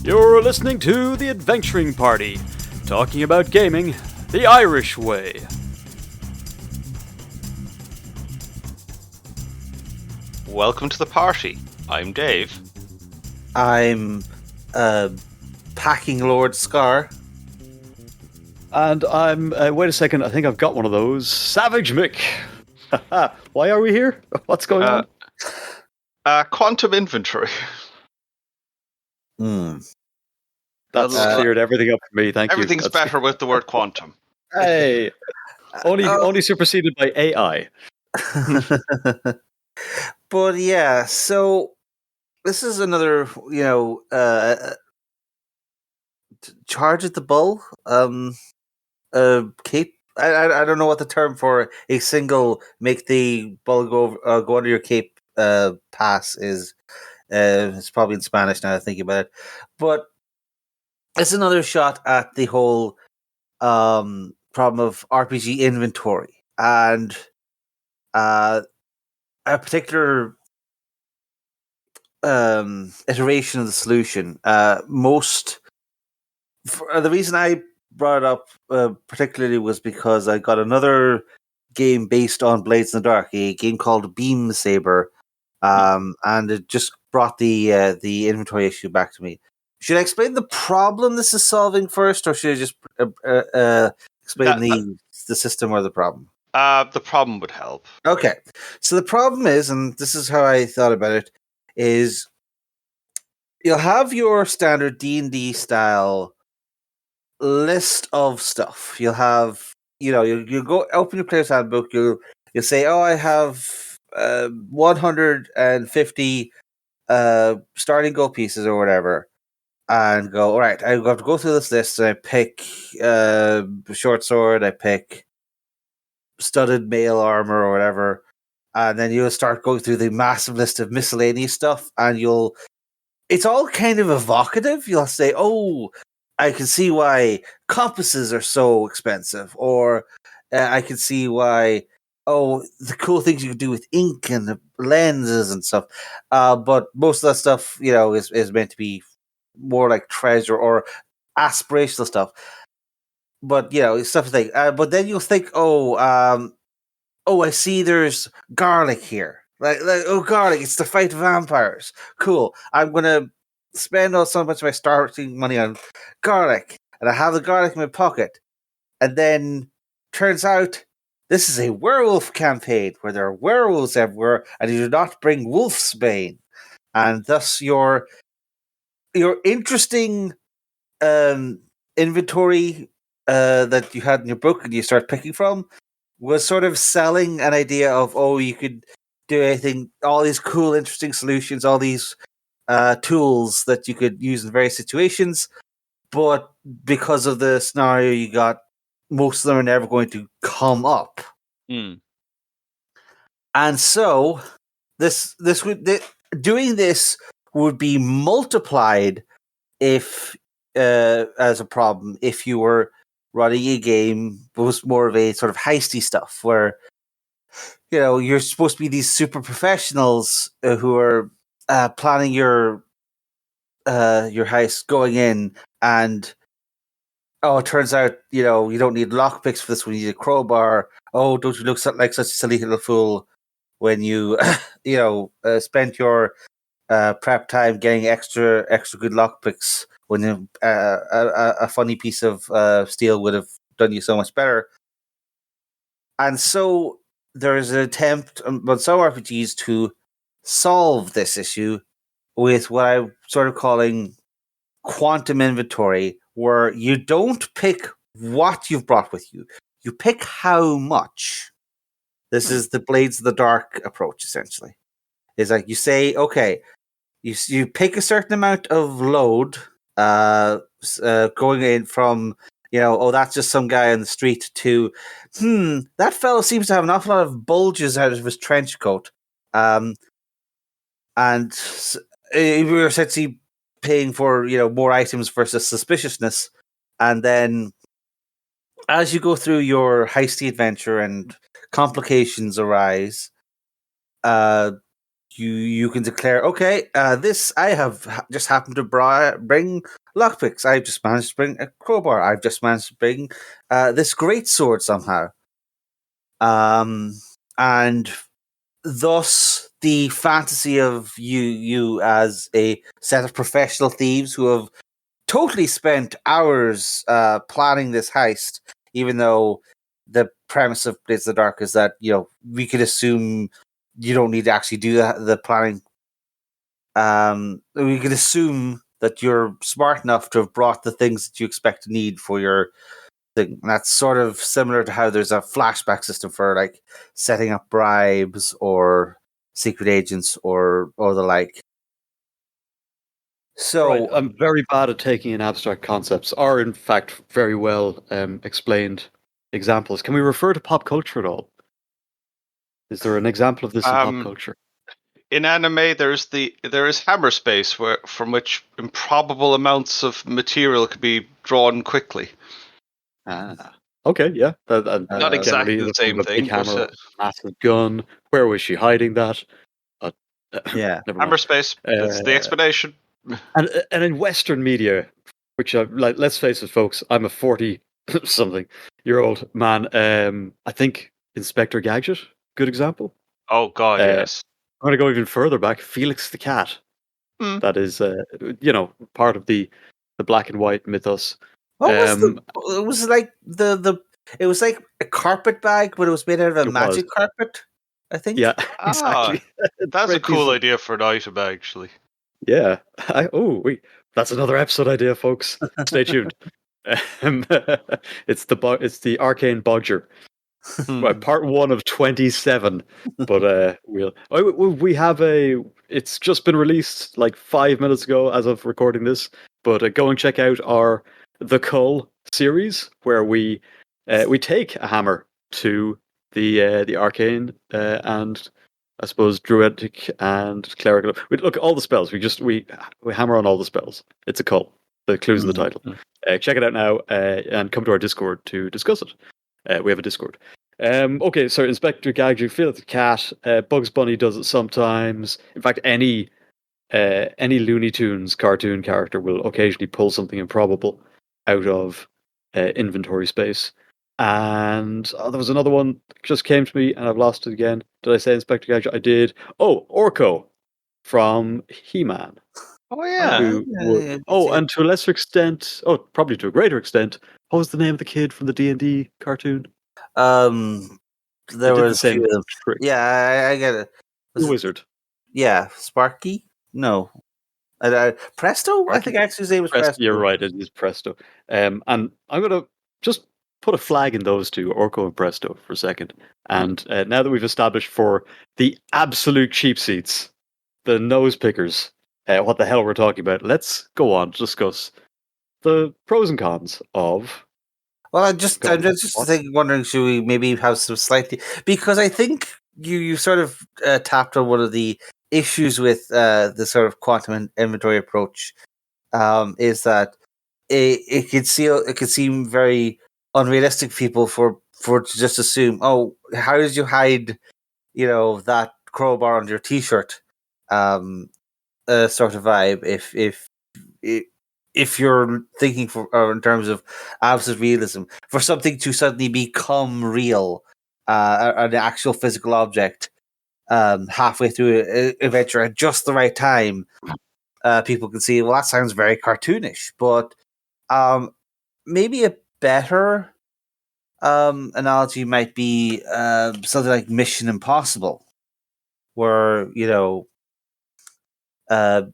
You're listening to The Adventuring Party, talking about gaming the Irish way. Welcome to the party. I'm Dave. I'm Packing Lord Scarr. And I'm, wait a second, I think I've got one of those. SavageMick. Why are we here? What's going on? Quantum Inventory. That's cleared everything up for me, thank you. Everything's better with the word quantum. Hey, only superseded by AI. But yeah, so this is another, charge at the bull. Cape. I don't know what the term for a single make the bull go under your cape pass is. It's probably in Spanish now. Thinking about it, but it's another shot at the whole problem of RPG inventory and a particular iteration of the solution. The reason I brought it up particularly was because I got another game based on Blades in the Dark, a game called Beam Saber, and it just brought the inventory issue back to me. Should I explain the problem this is solving first, or should I just explain the system or the problem? The problem would help. Okay, so the problem is, and this is how I thought about it, is you'll have your standard D&D style list of stuff. You'll have, you'll go open your player's handbook. You'll say, "Oh, I have 150 starting gold pieces or whatever," and go, "All right, I have to go through this list." And I pick short sword. I pick studded mail armor or whatever, and then you'll start going through the massive list of miscellaneous stuff, and it's all kind of evocative. You'll say, "Oh, I can see why compasses are so expensive," or I can see why, the cool things you can do with ink and the lenses and stuff. But most of that stuff, is meant to be more like treasure or aspirational stuff. But, stuff like but then you'll think, I see there's garlic here. Like, garlic, it's to fight vampires. Cool. I'm going to spend so much of my starting money on garlic, and I have the garlic in my pocket. And then turns out this is a werewolf campaign where there are werewolves everywhere, and you do not bring wolfsbane. And thus your interesting inventory that you had in your book and you start picking from was sort of selling an idea of, you could do anything, all these cool, interesting solutions, all these tools that you could use in various situations. But because of the scenario you got, most of them are never going to come up. And so doing this would be multiplied if as a problem if you were running a game that was more of a sort of heisty stuff where you're supposed to be these super professionals who are planning your heist going in, and it turns out you don't need lockpicks for this one, you need a crowbar. Don't you look like such a silly little fool when you spent your prep time getting extra good lockpicks when a funny piece of steel would have done you so much better. And so there is an attempt on some RPGs to solve this issue with what I'm sort of calling quantum inventory, where you don't pick what you've brought with you, you pick how much. This is the Blades of the Dark approach, essentially. It's like you say, okay, you pick a certain amount of load going in from, that's just some guy on the street, to, that fellow seems to have an awful lot of bulges out of his trench coat. And we're essentially paying for, more items versus suspiciousness. And then as you go through your heisty adventure and complications arise, you can declare, okay, this I have just happened to bring lockpicks. I've just managed to bring a crowbar. I've just managed to bring this great sword somehow. And thus the fantasy of you as a set of professional thieves who have totally spent hours planning this heist, even though the premise of Blades of the Dark is that we could assume you don't need to actually do the planning. We could assume that you're smart enough to have brought the things that you expect to need for your thing. And that's sort of similar to how there's a flashback system for like setting up bribes or secret agents or the like. So Right, I'm very bad at taking in abstract concepts, or in fact, very well explained examples. Can we refer to pop culture at all? Is there an example of this in pop culture? In anime, there is hammer space from which improbable amounts of material can be drawn quickly. Okay, yeah. Not exactly Generally, the the form same of a big thing, hammer, but a massive gun. Where was she hiding that? Uh, yeah, never hammer mind. space. That's the explanation. And in Western media, which like, let's face it, folks, I'm a 40-something-year-old man. I think Inspector Gadget, good example. Oh God, Uh, yes. I'm going to go even further back. Felix the Cat. Hmm. That is, part of the black and white mythos. what was it was like it was like a carpet bag, but it was made out of a It was. magic carpet, I think. Yeah, Ah, exactly. that's a Great piece cool of. idea for an item, actually. Yeah. Wait. That's another episode idea, folks. Stay tuned. Um, it's the arcane bodger. Well, Hmm. part 1 of 27. But we have it's just been released like 5 minutes ago as of recording this. But go and check out our The Cull series, where we take a hammer to the arcane and I suppose druidic and clerical. We look all the spells. We hammer on all the spells. It's a Cull. The clues in the title. Check it out now and come to our Discord to discuss it. We have a Discord. Okay, so Inspector Gadget, Felix the Cat, Bugs Bunny does it sometimes. In fact, any Looney Tunes cartoon character will occasionally pull something improbable out of inventory space. And there was another one that just came to me, and I've lost it again. Did I say Inspector Gadget? I did. Oh, Orko from He-Man. Oh yeah. And to a lesser extent, probably to a greater extent, what was the name of the kid from the D&D cartoon? There They did the was a few same of them. trick. Yeah, I get it. The wizard. Yeah, Sparky? No. Presto? Sparky? I think actually his name was Presto. You're right, it is Presto. And I'm going to just put a flag in those two, Orko and Presto, for a second. And now that we've established for the absolute cheap seats, the nose pickers, what the hell we're talking about, let's go on to discuss the pros and cons of. Well, I'm just wondering, should we maybe have some slightly, because I think you sort of tapped on one of the issues with the sort of quantum inventory approach, is that it could seem very unrealistic to people for to just assume, oh, how did you hide that crowbar on your t-shirt, sort of vibe, if you're thinking or in terms of absolute realism, for something to suddenly become real, an actual physical object, halfway through an adventure at just the right time, people can see, well, that sounds very cartoonish. But maybe a better analogy might be something like Mission Impossible, where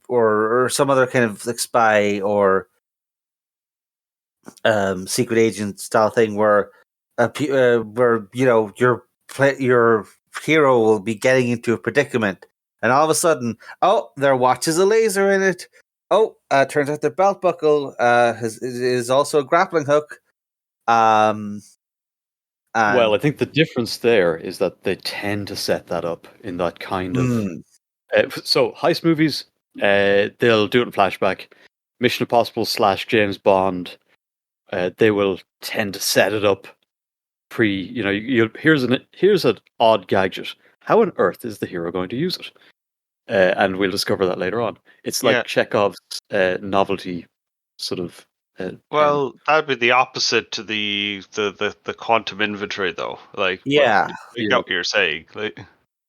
or some other kind of like spy or secret agent style thing, where your hero will be getting into a predicament, and all of a sudden, oh, their watch has a laser in it. Oh, turns out their belt buckle is also a grappling hook. Well, I think the difference there is that they tend to set that up in that kind of. So heist movies, they'll do it in flashback. Mission Impossible / James Bond, they will tend to set it up pre. Here's an odd gadget. How on earth is the hero going to use it? and we'll discover that later on. It's like Yeah. Chekhov's novelty sort of. Well, that'd be the opposite to the quantum inventory, though. Like, but Yeah, I get what you're saying. Like,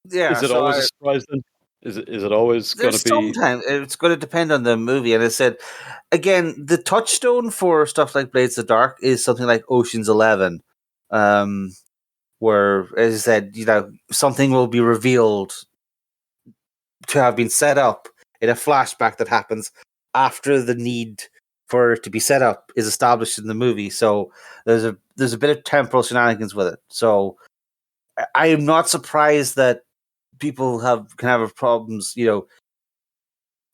yeah. is it So always a surprise then? Is it always going to there's be? sometimes it's going to depend on the movie, and I said again, the touchstone for stuff like Blades of the Dark is something like Ocean's 11, where, as I said, something will be revealed to have been set up in a flashback that happens after the need for it to be set up is established in the movie. So there's a bit of temporal shenanigans with it. So I am not surprised that people can have problems.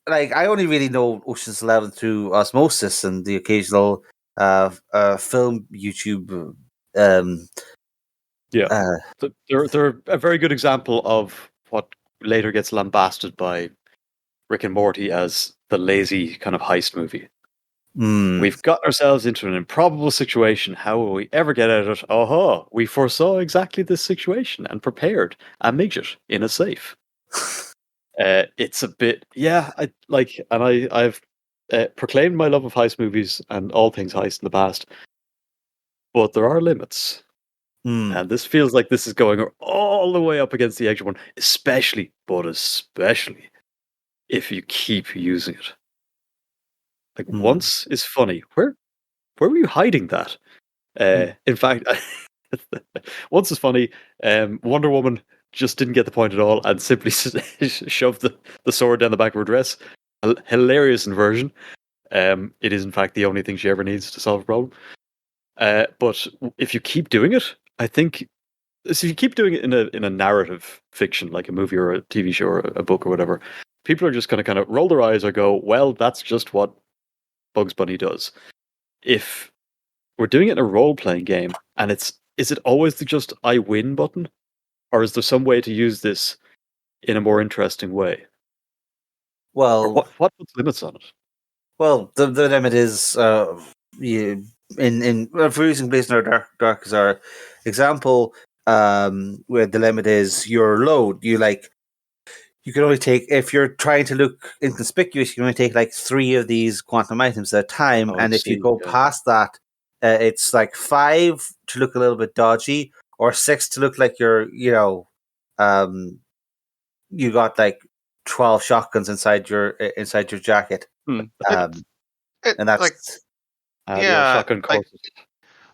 Like, I only really know Ocean's 11 through osmosis and the occasional film YouTube. Yeah, they're a very good example of what later gets lambasted by Rick and Morty as the lazy kind of heist movie. We've gotten ourselves into an improbable situation. How will we ever get out of it? Oh, we foresaw exactly this situation and prepared and made it in a safe. It's a bit, yeah. I've proclaimed my love of heist movies and all things heist in the past, but there are limits. And this feels like this is going all the way up against the edge of one, especially if you keep using it. Like, once is funny. Where were you hiding that? In fact, once is funny. Wonder Woman just didn't get the point at all and simply shoved the sword down the back of her dress. Hilarious inversion. It is, in fact, the only thing she ever needs to solve a problem. But if you keep doing it, I think, so if you keep doing it in a narrative fiction, like a movie or a TV show or a book or whatever, people are just going to kind of roll their eyes or go, well, that's just what Bugs Bunny does. If we're doing it in a role-playing game, and is it always the just I win button? Or is there some way to use this in a more interesting way? Well, or what puts limits on it? Well, the limit is if we're using Blades of the Dark as our example, where the limit is your load. You can only take, if you're trying to look inconspicuous, you can only take like 3 of these quantum items at a time. And if you go past that, it's like 5 to look a little bit dodgy, or 6 to look like you got like 12 shotguns inside your jacket. And that's shotgun courses.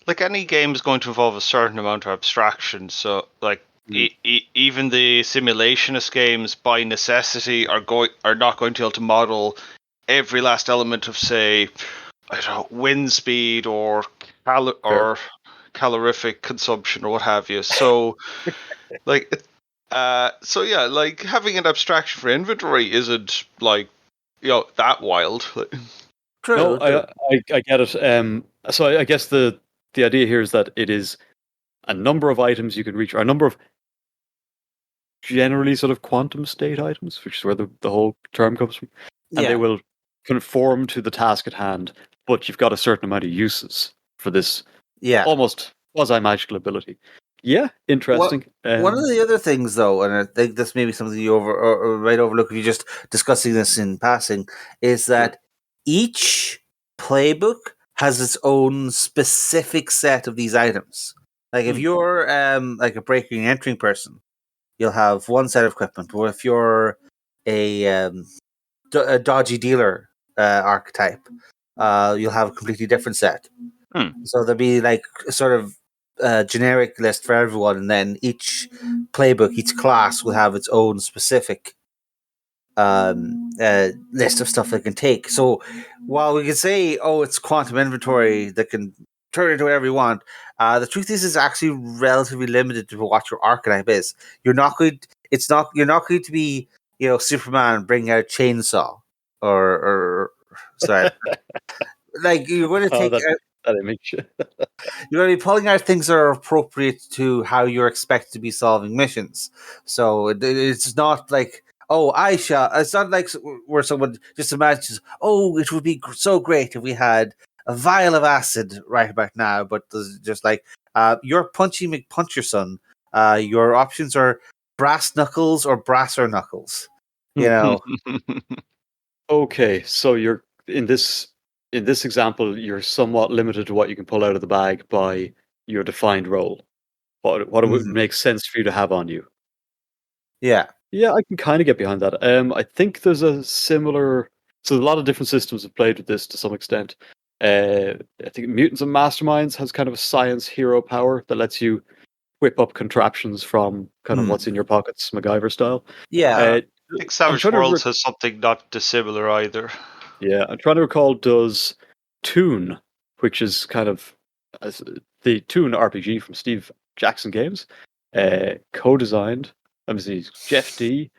Like any game is going to involve a certain amount of abstraction. So, like, even the simulationist games, by necessity, are not going to be able to model every last element of, say, I don't know, wind speed or calorific consumption or what have you. So, like, like having an abstraction for inventory isn't like that wild. True. No, I get it. So I guess the idea here is that it is a number of items you can reach, or a number of generally sort of quantum state items, which is where the whole term comes from, and they will conform to the task at hand. But you've got a certain amount of uses for this. Almost quasi-magical ability. Yeah, interesting. One of the other things, though, and I think this may be something you overlook if you're just discussing this in passing, is that each playbook has its own specific set of these items. Like, if you're like a breaking and entering person, you'll have one set of equipment. Or if you're a dodgy dealer archetype, you'll have a completely different set. So there'll be like sort of generic list for everyone, and then each playbook, each class will have its own specific list of stuff they can take. So while we can say, "Oh, it's quantum inventory that can turn into whatever you want," the truth is, it's actually relatively limited to what your archetype is. You're not going to be, Superman bringing out a chainsaw or sorry, like you're going to take. You're going to be pulling out things that are appropriate to how you're expected to be solving missions. So it's not like, it's not like where someone just imagines, it would be so great if we had a vial of acid right about now, but there's just like, you're Punchy McPuncherson. Your options are brass knuckles or brasser knuckles. You know, Okay, so you're in this example, you're somewhat limited to what you can pull out of the bag by your defined role. What it would Mhm. make sense for you to have on you. Yeah. Yeah, I can kind of get behind that. I think there's a similar. So a lot of different systems have played with this to some extent. I think Mutants and Masterminds has kind of a science hero power that lets you whip up contraptions from kind of Hmm. what's in your pockets, MacGyver style. Yeah. Uh, I think I'm Savage trying to. Worlds has something not dissimilar either. Yeah, I'm trying to recall. Does Toon, which is kind of as the Toon RPG from Steve Jackson Games, co-designed. Let me see, Jeff D.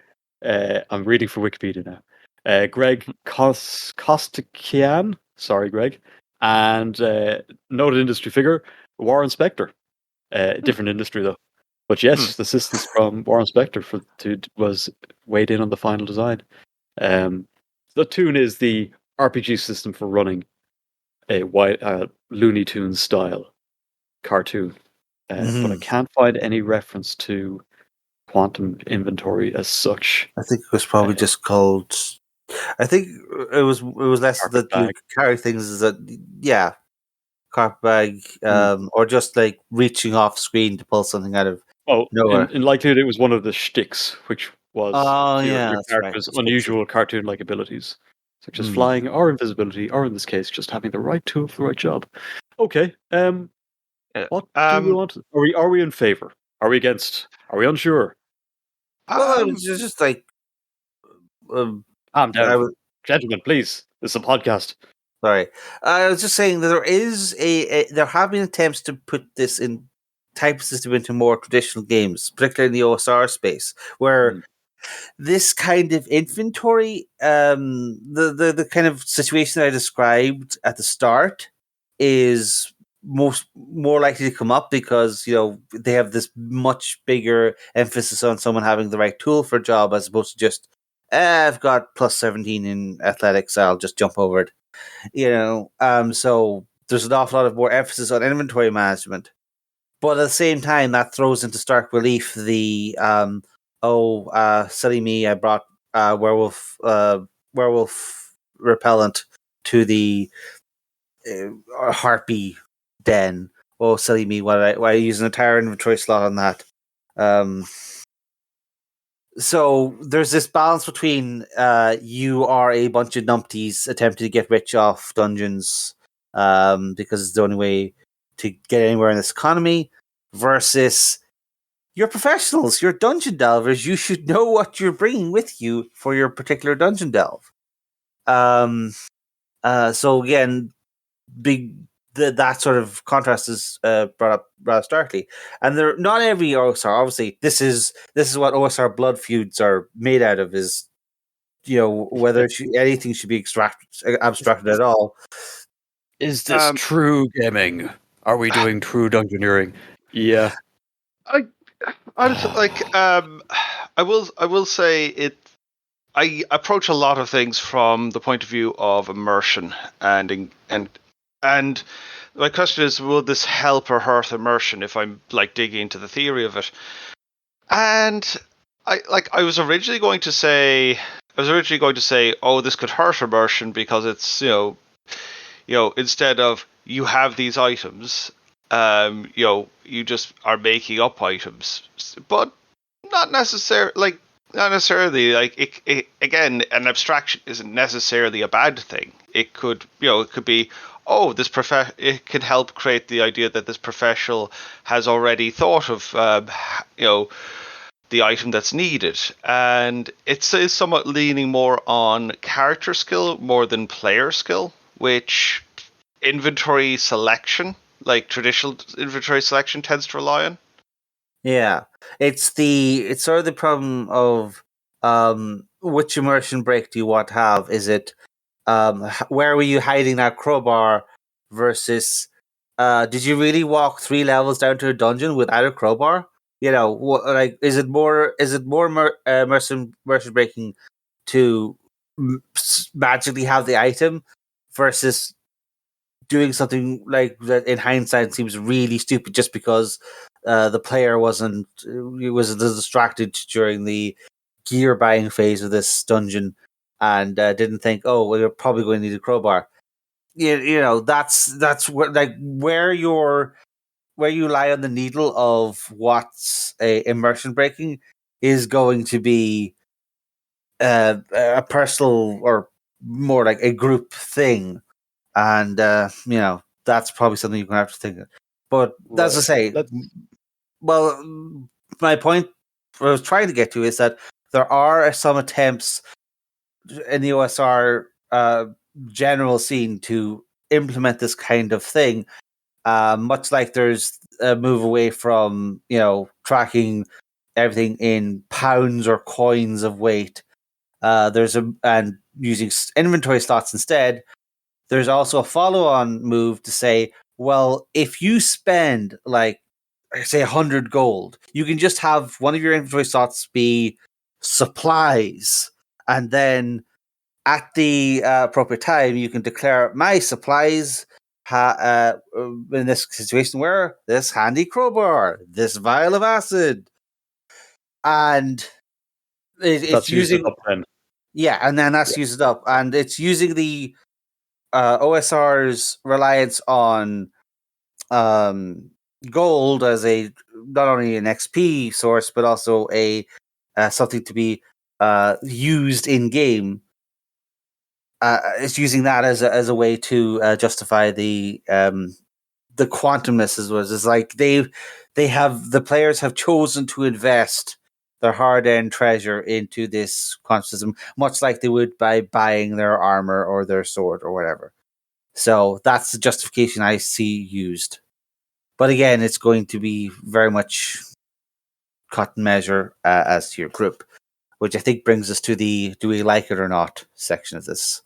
I'm reading from Wikipedia now. Greg Kostikian, sorry, Greg, and noted industry figure Warren Spector. Different industry though, but Hmm. yes, the assistance from Warren Spector was weighed in on the final design. The Toon is the RPG system for running a Looney Tunes style cartoon, but I Hmm. can't find any reference to Quantum Inventory as such. I think it was probably Uh, just called. I think it was less Carpet that you bag. carry things as that. Yeah, carpet bag, Hmm. or just like reaching off screen to pull something out of Oh, nowhere. in likelihood, it was one of the shticks, which was Oh yeah, your that's right. character's Just fix it. unusual cartoon-like abilities, such as Hmm. flying or invisibility, or in this case, just having the right tool for the right job. Okay. Yeah. What do we want? Are we in favor? Are we against? Are we unsure? Well, Um, it's just like um, Calm I down, was gentlemen, please. This is a podcast. sorry. I was just saying that there is there have been attempts to put this in type of system into more traditional games, particularly in the OSR space, where Hmm. this kind of inventory, the kind of situation that I described at the start, is more likely to come up because they have this much bigger emphasis on someone having the right tool for a job as opposed to just I've got plus 17 in athletics, I'll just jump over it. So there's an awful lot of more emphasis on inventory management, but at the same time, that throws into stark relief the silly me, I brought werewolf repellent to the harpy den. Oh, silly me, why I use an entire inventory slot on that? Um, so there's this balance between you are a bunch of numpties attempting to get rich off dungeons because it's the only way to get anywhere in this economy, versus you're professionals, you're dungeon delvers. You should know what you're bringing with you for your particular dungeon delve. So again, big that sort of contrast is brought up rather starkly. And there, not every OSR. Obviously, this is what OSR blood feuds are made out of. Is whether anything should be abstracted at all. Is this true gaming? Are we doing true dungeoneering? Yeah. I honestly I will say it. I approach a lot of things from the point of view of immersion, and my question is, will this help or hurt immersion if I'm like digging into the theory of it? And I was originally going to say oh, this could hurt immersion because it's instead of you have these items, you just are making up items, but not necessarily like it again, an abstraction isn't necessarily a bad thing. It could be, oh, it could help create the idea that this professional has already thought of the item that's needed, and it's somewhat leaning more on character skill more than player skill, which inventory selection, like traditional inventory selection, tends to rely on. Yeah, it's sort of the problem of which immersion break do you want to have? Is it where were you hiding that crowbar versus did you really walk 3 levels down to a dungeon without a crowbar? Like is it more immersion breaking to magically have the item versus doing something like that in hindsight seems really stupid just because the player was distracted during the gear buying phase of this dungeon and didn't think, oh, well, you're probably going to need a crowbar. You know, that's where you lie on the needle of what's immersion breaking is going to be a personal or more like a group thing, and you know, that's probably something you're going to have to think of. But as I say, well, my point what I was trying to get to is that there are some attempts in the OSR general scene to implement this kind of thing, much like there's a move away from, you know, tracking everything in pounds or coins of weight. And using inventory slots instead. There's also a follow-on move to say, well, if you spend like say 100 gold, you can just have one of your inventory slots be supplies, and then at the appropriate time, you can declare my supplies. In this situation, where this handy crowbar, this vial of acid, and it's using up then. Yeah, and then that's used up, and it's using the OSR's reliance on gold as a not only an XP source but also a something to be used in game. It's using that as a way to justify the quantumness as was. It's like the players have chosen to invest their hard-earned treasure into this quantum system, much like they would by buying their armor or their sword or whatever. So that's the justification I see used. But again, it's going to be very much cut and measure as to your group, which I think brings us to the do we like it or not section of this.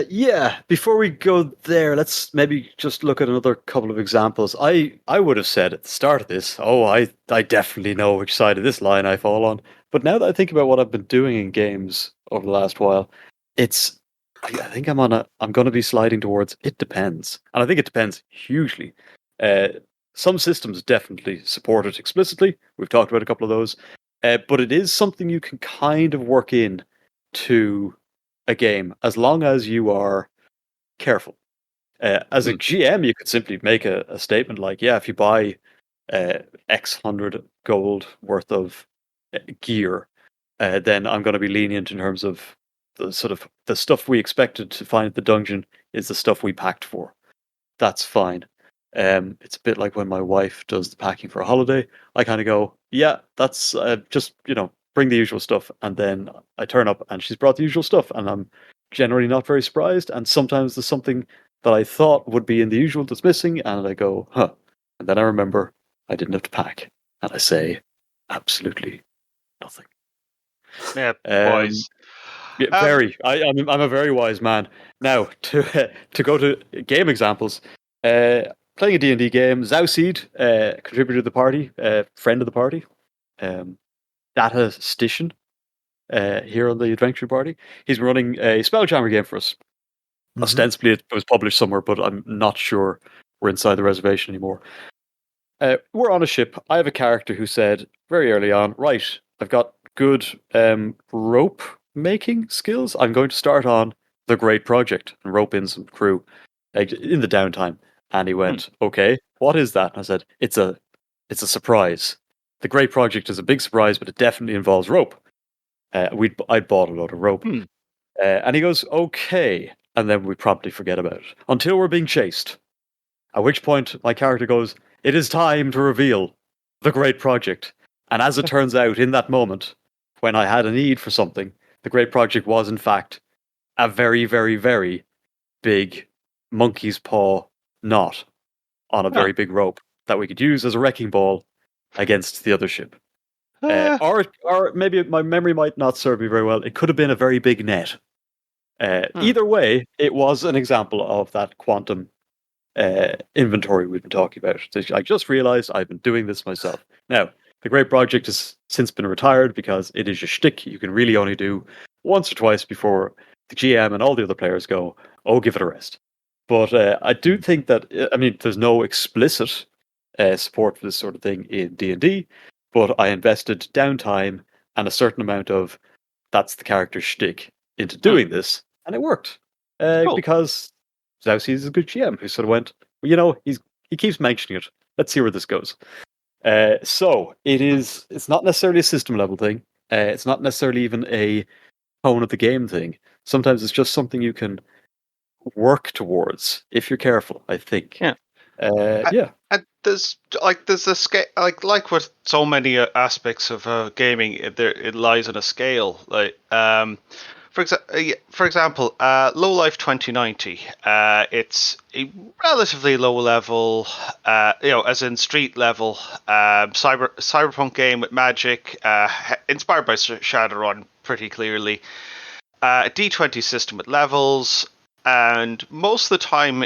Yeah, before we go there, let's maybe just look at another couple of examples. I would have said at the start of this, I definitely know which side of this line I fall on. But now that I think about what I've been doing in games over the last while, I think I'm going to be sliding towards it depends. And I think it depends hugely. Some systems definitely support it explicitly. We've talked about a couple of those. But it is something you can kind of work in to a game as long as you are careful. As a GM, you could simply make a statement like, yeah, if you buy X hundred gold worth of gear, then I'm going to be lenient in terms of the sort of the stuff we expected to find at the dungeon is the stuff we packed for. That's fine. It's a bit like when my wife does the packing for a holiday. I kind of go, yeah, that's just, bring the usual stuff. And then I turn up and she's brought the usual stuff. And I'm generally not very surprised. And sometimes there's something that I thought would be in the usual that's missing. And I go, huh. And then I remember I didn't have to pack. And I say, absolutely nothing. Yeah, wise. Yeah, very. I'm a very wise man. Now, to go to game examples, playing a D&D game, Zauseed, contributor to the party, friend of the party, Data Station, here on the Adventure Party. He's running a Spelljammer game for us. Mm-hmm. Ostensibly, it was published somewhere, but I'm not sure we're inside the reservation anymore. We're on a ship. I have a character who said very early on, right, I've got good rope making skills. I'm going to start on the Great Project and rope in some crew in the downtime. And he went, okay, what is that? And I said, it's a surprise. The Great Project is a big surprise, but it definitely involves rope. I'd bought a load of rope. And he goes, okay. And then we promptly forget about it until we're being chased. At which point my character goes, it is time to reveal the Great Project. And as it turns out, in that moment, when I had a need for something, the Great Project was, in fact, a very, very, very big monkey's paw knot on a very big rope that we could use as a wrecking ball against the other ship. Or maybe my memory might not serve me very well. It could have been a very big net. Either way, it was an example of that quantum inventory we've been talking about. I just realized I've been doing this myself. Now, the Great Project has since been retired because it is a shtick you can really only do once or twice before the GM and all the other players go, oh, give it a rest. But I do think that, there's no explicit support for this sort of thing in D&D, but I invested downtime and a certain amount of that's the character's shtick into doing this, and it worked Cool. because Zausi is a good GM who sort of went, well, he keeps mentioning it. Let's see where this goes. So it's not necessarily a system level thing. It's not necessarily even a tone of the game thing. Sometimes it's just something you can work towards if you're careful, I think. Yeah. Yeah. And there's a scale, like with so many aspects of gaming, it lies on a scale. For example, Low Life 2090. It's a relatively low level, as in street level, cyberpunk game with magic, inspired by Shadowrun, pretty clearly. A D20 system with levels, and most of the time,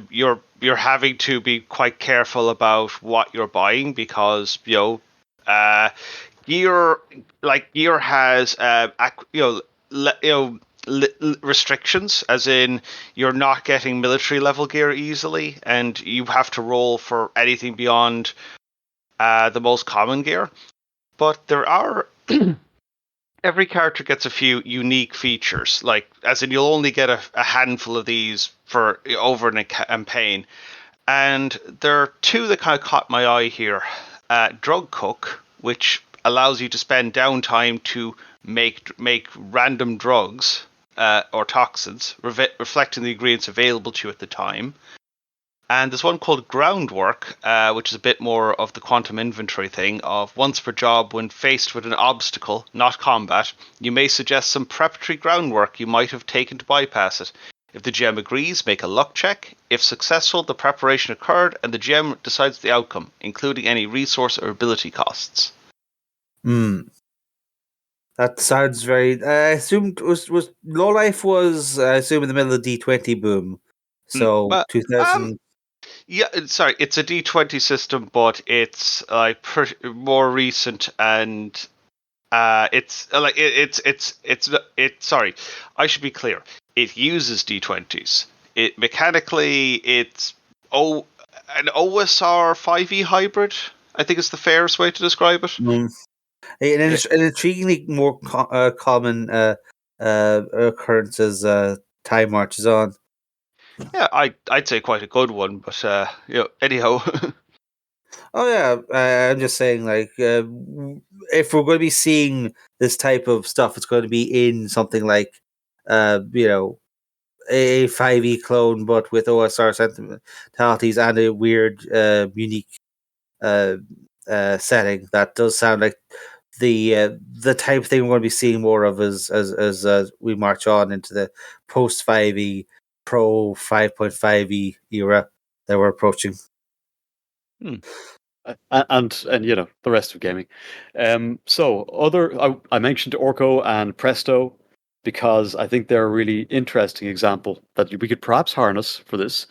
you're having to be quite careful about what you're buying because gear has restrictions, as in you're not getting military level gear easily, and you have to roll for anything beyond the most common gear. But there are every character gets a few unique features, as in you'll only get a handful of these for over a campaign. And there are two that kind of caught my eye here. Drug Cook, which allows you to spend downtime to make random drugs or toxins, reflecting the ingredients available to you at the time. And there's one called Groundwork, which is a bit more of the Quantum Inventory thing of once per job, when faced with an obstacle, not combat, you may suggest some preparatory groundwork you might have taken to bypass it. If the GM agrees, make a luck check. If successful, the preparation occurred and the GM decides the outcome, including any resource or ability costs. That sounds very... I assumed was Low Life was, I assume, in the middle of the D20 boom. So, 2000... Yeah, sorry, it's a D20 system, but it's more recent, and sorry, I should be clear. It uses D20s. It mechanically, it's an OSR 5e hybrid, I think is the fairest way to describe it. An intriguingly more common occurrence as time marches on. Yeah, I'd say quite a good one, but anyhow. Oh yeah, I'm just saying, if we're going to be seeing this type of stuff, it's going to be in something like, a 5e clone, but with OSR sentimentalities and a weird, unique setting. That does sound like the type of thing we're going to be seeing more of as we march on into the post 5e, pro 5.5e era that we're approaching. And the rest of gaming. So I mentioned Orco and Presto because I think they're a really interesting example that we could perhaps harness for this,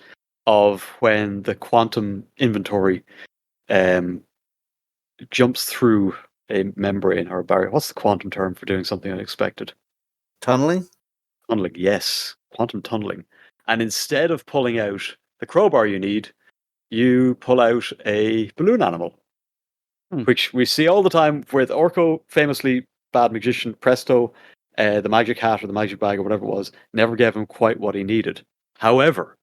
of when the quantum inventory jumps through a membrane or a barrier. What's the quantum term for doing something unexpected? Tunneling? Tunneling, yes. Quantum tunneling. And instead of pulling out the crowbar you need, you pull out a balloon animal, which we see all the time with Orko, famously bad magician. Presto, the magic hat or the magic bag or whatever it was, never gave him quite what he needed. However,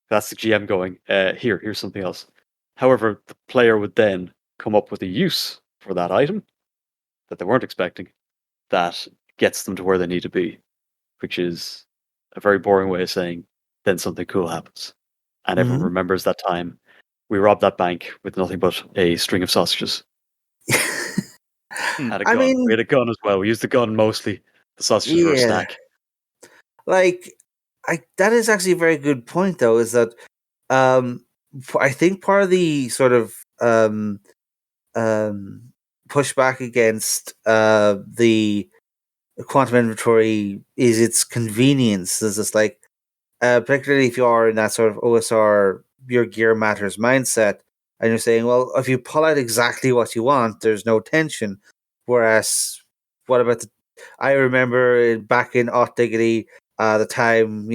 that's the GM going, here's something else. However, the player would then come up with a use for that item that they weren't expecting that gets them to where they need to be, which is a very boring way of saying then something cool happens. And everyone remembers that time we robbed that bank with nothing but a string of sausages. Had a gun. We had a gun as well. We used the gun mostly. The sausages were a snack. That is actually a very good point, though, is that I think part of the sort of pushback against the quantum inventory is its convenience. It's just particularly if you are in that sort of OSR, your gear matters mindset, and you're saying, well, if you pull out exactly what you want, there's no tension. Whereas, what about I remember back in Ot Diggity, the time,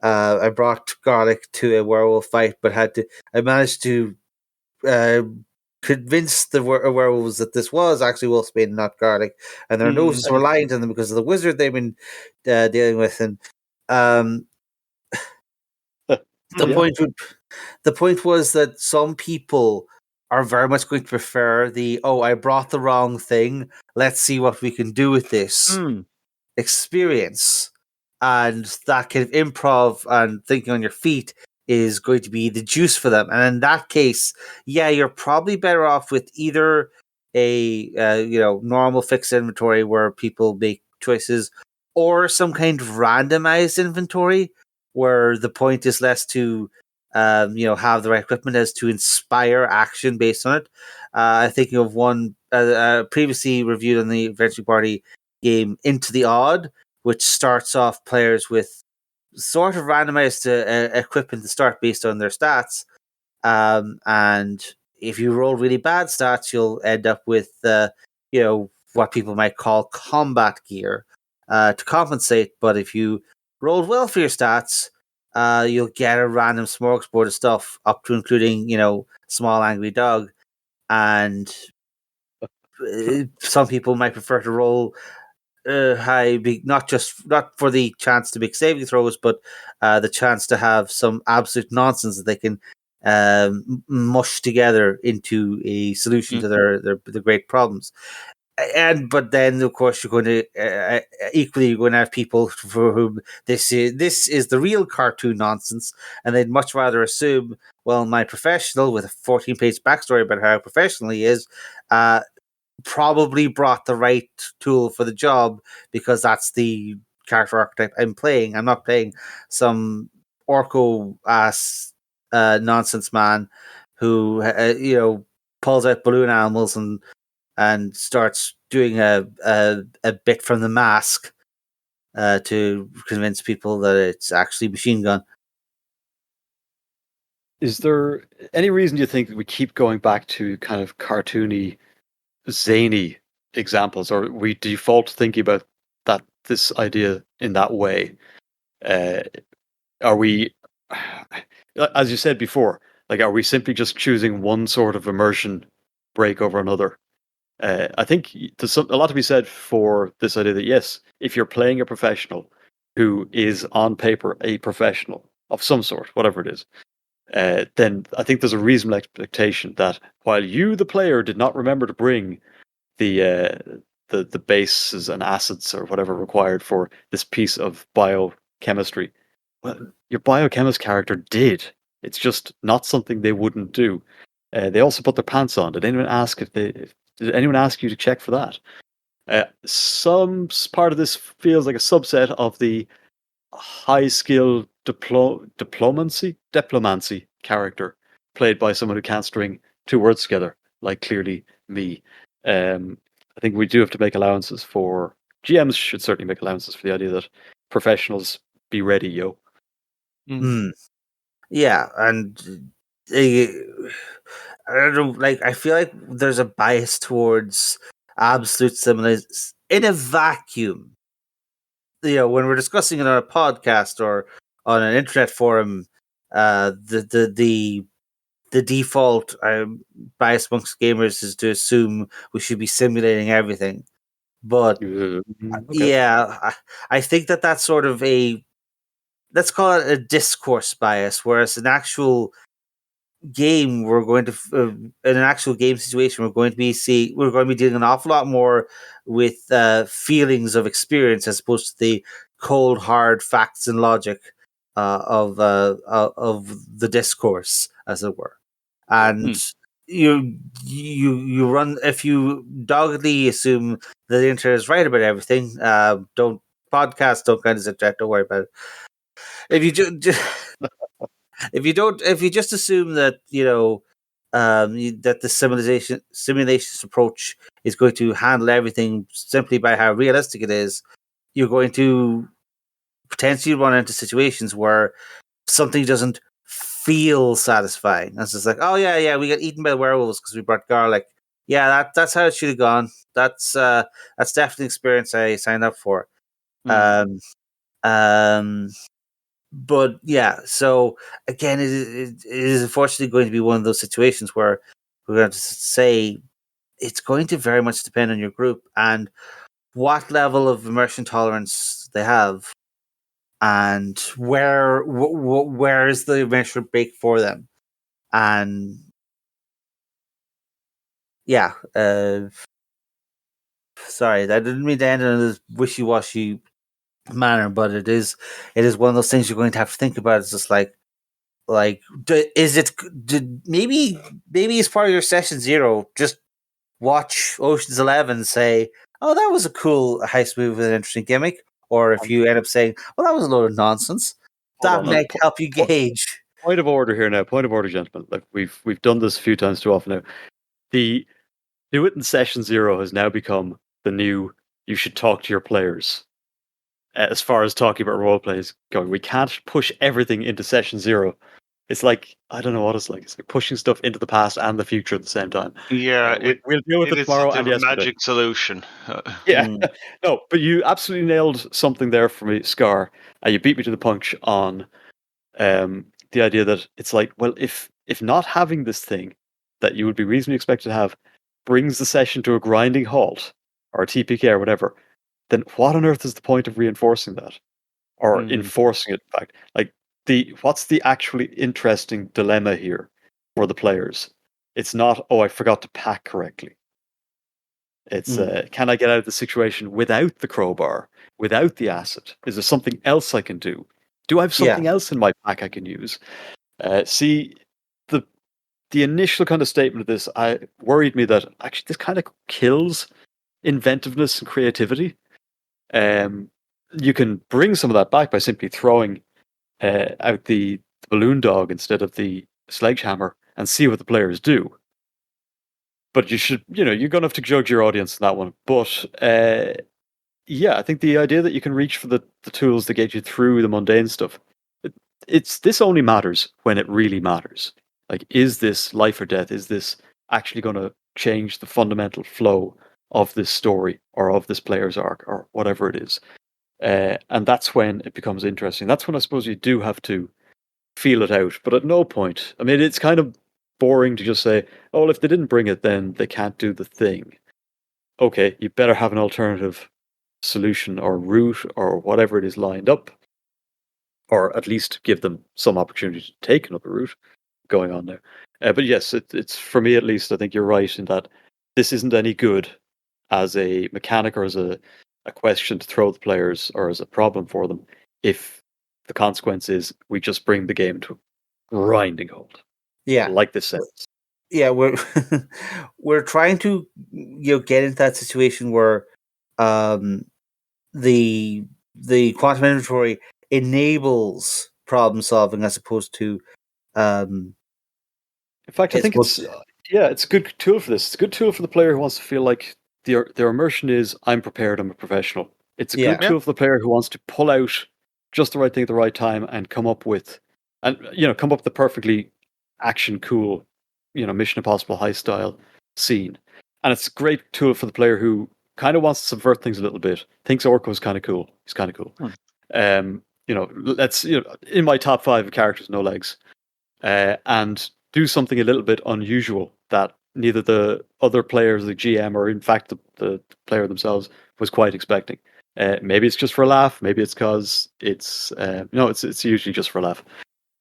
I brought garlic to a werewolf fight, but I managed to convince the werewolves that this was actually wolfsbane, not garlic, and their noses were lying to them because of the wizard they've been dealing with. And the point was that some people are very much going to prefer I brought the wrong thing, let's see what we can do with this experience. And that kind of improv and thinking on your feet is going to be the juice for them. And in that case, you're probably better off with either a normal fixed inventory where people make choices, or some kind of randomized inventory where the point is less to have the right equipment as to inspire action based on it. I'm thinking of one previously reviewed on the Adventure Party game, Into the Odd, which starts off players with sort of randomized equipment to start based on their stats. And if you roll really bad stats, you'll end up with, what people might call combat gear to compensate. But if you rolled well for your stats, you'll get a random smorgasbord of stuff up to including, small angry dog. And some people might prefer to roll high, not for the chance to make saving throws, but the chance to have some absolute nonsense that they can mush together into a solution to their great problems. But then, of course, you're going to equally you're going to have people for whom this is the real cartoon nonsense, and they'd much rather assume, well, my professional with a 14-page backstory about how professional he is probably brought the right tool for the job, because that's the character archetype I'm playing. I'm not playing some orco ass nonsense man who pulls out balloon animals and starts doing a bit from the mask to convince people that it's actually machine gun. Is there any reason you think that we keep going back to kind of cartoony, zany examples, or we default thinking about this idea in that way? Are we, as you said before, like, are we simply just choosing one sort of immersion break over another? I think there's a lot to be said for this idea that, yes, if you're playing a professional who is on paper a professional of some sort, whatever it is, then I think there's a reasonable expectation that while you, the player, did not remember to bring the bases and acids or whatever required for this piece of biochemistry, well, your biochemist character did. It's just not something they wouldn't do. They also put their pants on. Did anyone ask did anyone ask you to check for that? Some part of this feels like a subset of the high skill diplomancy character played by someone who can't string two words together, like clearly me. I think we do have to make allowances for GMs. Should certainly make allowances for the idea that professionals be ready, yo. Yeah, and I don't know. Like, I feel like there's a bias towards absolute similarity in a vacuum. When we're discussing it on a podcast or on an internet forum, the default bias amongst gamers is to assume we should be simulating everything. But I think that's sort of let's call it a discourse bias, whereas an actual game, we're going to in an actual game situation, we're going to be dealing an awful lot more with feelings of experience as opposed to the cold hard facts and logic of the discourse, as it were. And you run, if you doggedly assume that the internet is right about everything, don't kind of subject, don't worry about it. If you if you just assume that that the simulations approach is going to handle everything simply by how realistic it is, you're going to potentially run into situations where something doesn't feel satisfying. It's just like, oh yeah, we got eaten by the werewolves because we brought garlic. Yeah, that's how it should have gone. That's definitely an experience I signed up for. But yeah, so again, it is unfortunately going to be one of those situations where we're going to say it's going to very much depend on your group and what level of immersion tolerance they have, and where is the immersion break for them, and yeah. Sorry, I didn't mean to end in a wishy-washy manner, but it is one of those things you're going to have to think about. It's just is it maybe as part of your session 0, just watch Ocean's 11 and say, oh, that was a cool heist movie with an interesting gimmick, or if you end up saying, well, that was a load of nonsense, that might help you gauge. Point of order here now. Point of order, gentlemen. Like we've done this a few times too often now. The do it in session 0 has now become the new. You should talk to your players. As far as talking about role play is going, we can't push everything into session 0. It's like, I don't know what it's like. It's like pushing stuff into the past and the future at the same time. Yeah, we'll deal with it tomorrow and a yesterday. magic solution. Yeah, no, but you absolutely nailed something there for me, Scarr. You beat me to the punch on the idea that it's like, well, if not having this thing that you would be reasonably expected to have brings the session to a grinding halt, or a TPK or whatever, then what on earth is the point of reinforcing that? Or enforcing it, in fact? Like, what's the actually interesting dilemma here for the players? It's not, oh, I forgot to pack correctly. It's, can I get out of the situation without the crowbar, without the acid? Is there something else I can do? Do I have something else in my pack I can use? See, the initial kind of statement of this, I worried me that actually this kind of kills inventiveness and creativity. You can bring some of that back by simply throwing out the balloon dog instead of the sledgehammer and see what the players do. But you should, you're going to have to judge your audience in that one. But yeah, I think the idea that you can reach for the tools that get you through the mundane stuff, this only matters when it really matters. Like, is this life or death? Is this actually going to change the fundamental flow of this story or of this player's arc or whatever it is? And that's when it becomes interesting. That's when I suppose you do have to feel it out. But at no point, I mean, it's kind of boring to just say, oh, well, if they didn't bring it, then they can't do the thing. Okay, you better have an alternative solution or route or whatever it is lined up, or at least give them some opportunity to take another route going on there. But yes, it's for me at least, I think you're right in that this isn't any good as a mechanic or as a question to throw the players or as a problem for them if the consequence is we just bring the game to a grinding halt. Yeah. Like this sentence. Yeah, we're we're trying to get into that situation where the quantum inventory enables problem solving as opposed to in fact, I think it's a good tool for this. It's a good tool for the player who wants to feel like their immersion is, I'm prepared, I'm a professional. It's a good tool for the player who wants to pull out just the right thing at the right time and come up with the perfectly action cool, Mission Impossible high style scene. And it's a great tool for the player who kind of wants to subvert things a little bit. Thinks Orko's kind of cool. He's kind of cool. Let's in my top 5 of characters, no legs, and do something a little bit unusual that neither the other players, the GM, or in fact the player themselves was quite expecting. Maybe it's just for a laugh. Maybe it's because it's usually just for a laugh.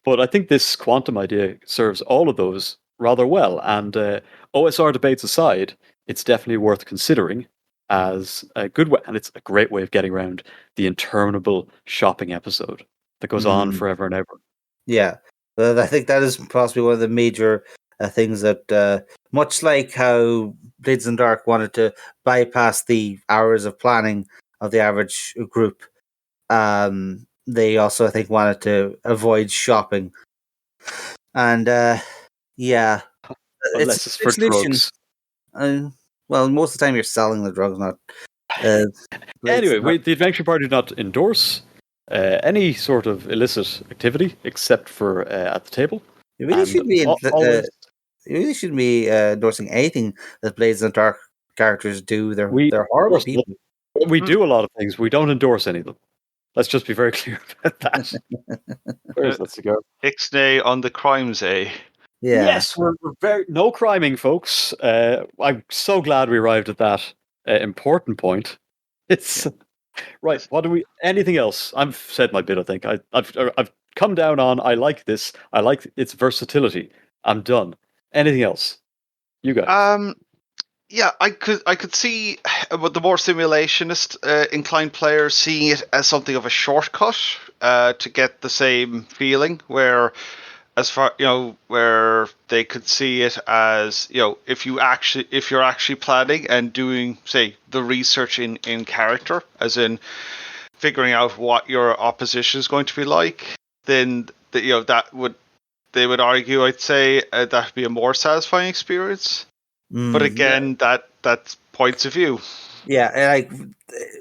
But I think this quantum idea serves all of those rather well. And OSR debates aside, it's definitely worth considering as a good way, and it's a great way of getting around the interminable shopping episode that goes on forever and ever. Yeah. I think that is possibly one of the major things that, much like how Blades in the Dark wanted to bypass the hours of planning of the average group, they also, I think, wanted to avoid shopping. And yeah, unless it's for drugs. Well, most of the time you're selling the drugs, not. Anyway, the Adventure Party do not endorse any sort of illicit activity except for at the table. You really shouldn't be endorsing anything that Blades in the Dark characters do. They're horrible people. We do a lot of things. We don't endorse any of them. Let's just be very clear about that. Where's that cigar? Ixnay on the crimes, eh? Yeah. Yes, we're very no criming, folks. I'm so glad we arrived at that important point. It's right. What do we? Anything else? I've said my bit. I think I've come down on. I like this. I like its versatility. I'm done. Anything else? You guys. Yeah, I could see the more simulationist inclined players seeing it as something of a shortcut to get the same feeling. Where, as far where they could see it as if you're actually planning and doing, say, the research in character, as in figuring out what your opposition is going to be like, then they would argue, I'd say, that would be a more satisfying experience. But again, that's points of view. Yeah, and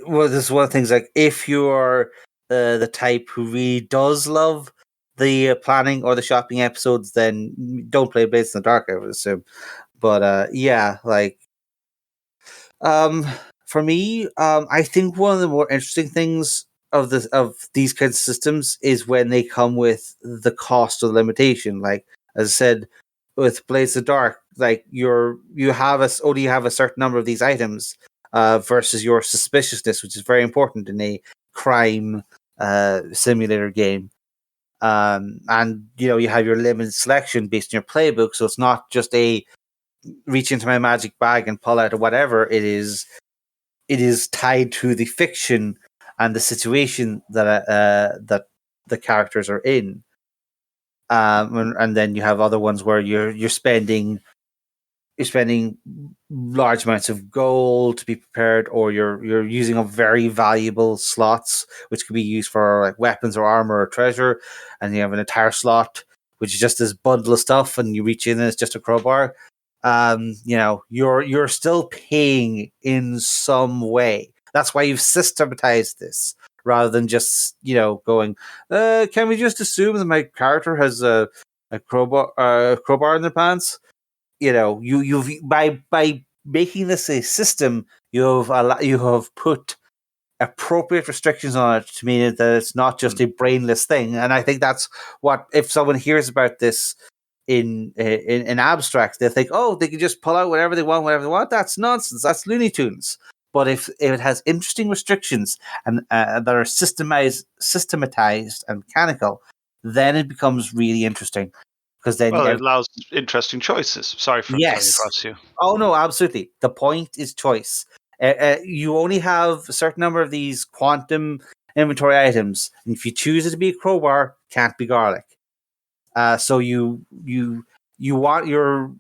this is one of the things. Like, if you're the type who really does love the planning or the shopping episodes, then don't play Blades in the Dark, I would assume. But yeah, like, for me, I think one of the more interesting things of these kinds of systems is when they come with the cost of limitation. Like, as I said, with Blades of the Dark, like you only have a certain number of these items versus your suspiciousness, which is very important in a crime simulator game. And you have your limited selection based on your playbook, so it's not just a reach into my magic bag and pull out or whatever. It is tied to the fiction and the situation that the characters are in. And then you have other ones where you're spending large amounts of gold to be prepared, or you're using up very valuable slots which could be used for like weapons or armor or treasure, and you have an entire slot which is just this bundle of stuff, and you reach in and it's just a crowbar. You're still paying in some way. That's why you've systematized this rather than just going, can we just assume that my character has a crowbar in their pants? You've by making this a system, you have put appropriate restrictions on it to mean that it's not just a brainless thing. And I think that's what, if someone hears about this in abstract, they think, oh, they can just pull out whatever they want. That's nonsense. That's Looney Tunes. But if it has interesting restrictions and that are systematized and mechanical, then it becomes really interesting. Because then it allows interesting choices. Sorry for cutting across you. Oh no, absolutely. The point is choice. You only have a certain number of these quantum inventory items, and if you choose it to be a crowbar, can't be garlic. So you're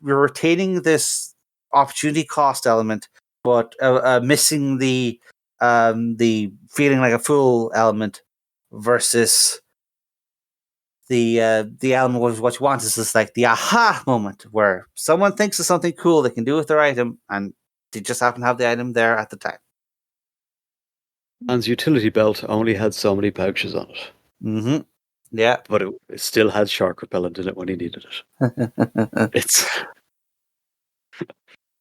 retaining this opportunity cost element, but missing the feeling like a fool element versus the element was what you want. Is just like the aha moment where someone thinks of something cool they can do with their item, and they just happen to have the item there at the time. Man's utility belt only had so many pouches on it. Mm-hmm. Yeah, but it still had shark repellent in it when he needed it. It's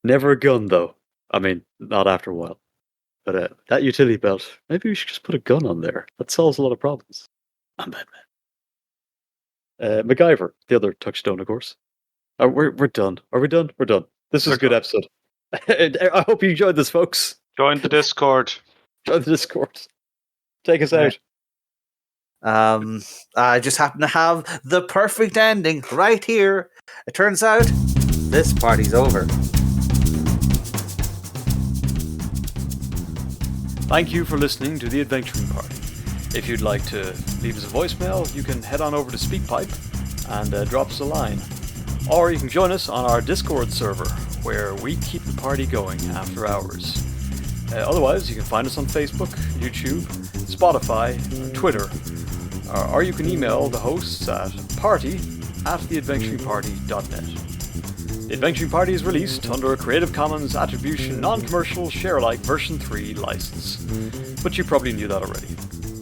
never a gun, though. I mean, not after a while. But that utility belt, maybe we should just put a gun on there. That solves a lot of problems. I'm Batman. MacGyver, the other touchstone, of course. We're done. Are we done? We're done. This was a good episode. I hope you enjoyed this, folks. Join the Discord. Join the Discord. Take us out. I just happen to have the perfect ending right here. It turns out this party's over. Thank you for listening to The Adventuring Party. If you'd like to leave us a voicemail, you can head on over to SpeakPipe and drop us a line. Or you can join us on our Discord server, where we keep the party going after hours. Otherwise, you can find us on Facebook, YouTube, Spotify, Twitter, or you can email the hosts at party@theadventuringparty.net. The Adventuring Party is released under a Creative Commons Attribution Non-Commercial Share-alike version 3 license, but you probably knew that already.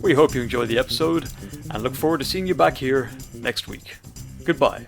We hope you enjoyed the episode and look forward to seeing you back here next week. Goodbye.